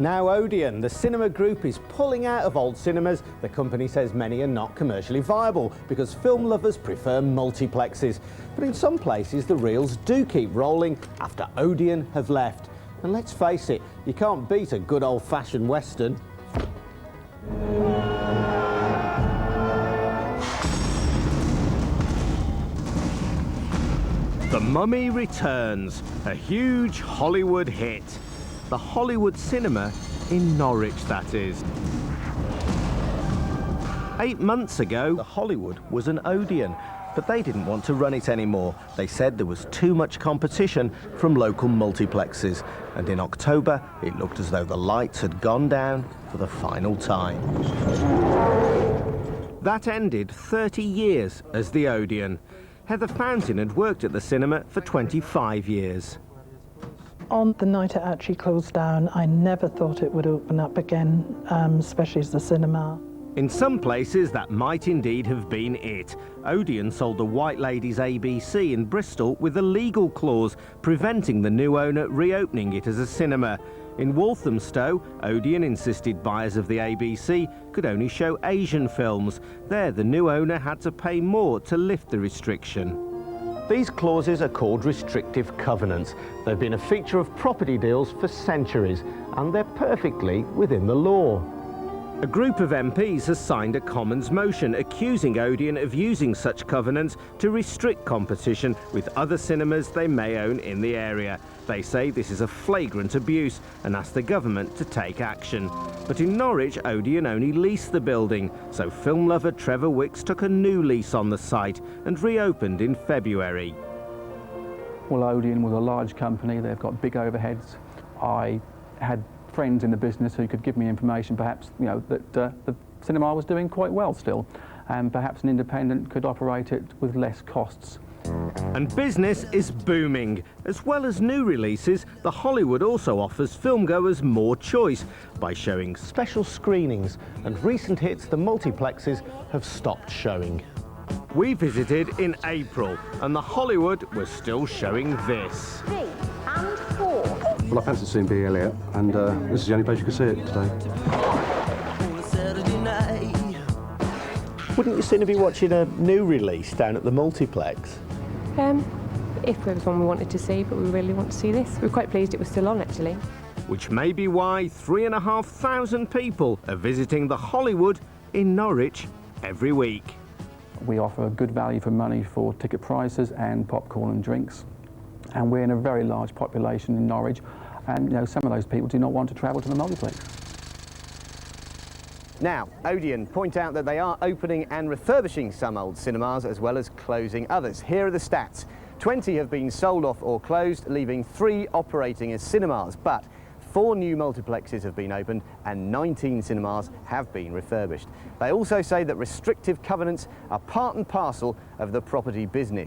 Now Odeon, the cinema group, is pulling out of old cinemas. The company says many are not commercially viable because film lovers prefer multiplexes. But in some places the reels do keep rolling after Odeon have left. And let's face it, you can't beat a good old-fashioned Western. The Mummy returns, a huge Hollywood hit. The Hollywood Cinema in Norwich, that is. 8 months ago, the Hollywood was an Odeon, but they didn't want to run it anymore. They said there was too much competition from local multiplexes. And in October, it looked as though the lights had gone down for the final time. That ended 30 years as the Odeon. Heather Fountain had worked at the cinema for 25 years. On the night it actually closed down, I never thought it would open up again, especially as the cinema. In some places, that might indeed have been it. Odeon sold the White Ladies ABC in Bristol with a legal clause preventing the new owner reopening it as a cinema. In Walthamstow, Odeon insisted buyers of the ABC could only show Asian films. There, the new owner had to pay more to lift the restriction. These clauses are called restrictive covenants. They've been a feature of property deals for centuries, and they're perfectly within the law. A group of MPs has signed a Commons motion accusing Odeon of using such covenants to restrict competition with other cinemas they may own in the area. They say this is a flagrant abuse and ask the government to take action. But in Norwich, Odeon only leased the building, so film lover Trevor Wicks took a new lease on the site and reopened in February. Well, Odeon was a large company, they've got big overheads. I had friends in the business who could give me information, perhaps, that the cinema was doing quite well still, and perhaps an independent could operate it with less costs. And business is booming. As well as new releases, the Hollywood also offers filmgoers more choice by showing special screenings, and recent hits the multiplexes have stopped showing. We visited in April, and the Hollywood was still showing this. 3 and 4. Well, I fancied seeing B. Elliot, and this is the only place you can see it today. Wouldn't you sooner be watching a new release down at the multiplex? If there was one we wanted to see, but we really want to see this. We're quite pleased it was still on, actually. Which may be why 3,500 people are visiting the Hollywood in Norwich every week. We offer a good value for money for ticket prices and popcorn and drinks. And we're in a very large population in Norwich, and some of those people do not want to travel to the multiplex. Now, Odeon point out that they are opening and refurbishing some old cinemas as well as closing others. Here are the stats. 20 have been sold off or closed, leaving 3 operating as cinemas, but 4 new multiplexes have been opened and 19 cinemas have been refurbished. They also say that restrictive covenants are part and parcel of the property business.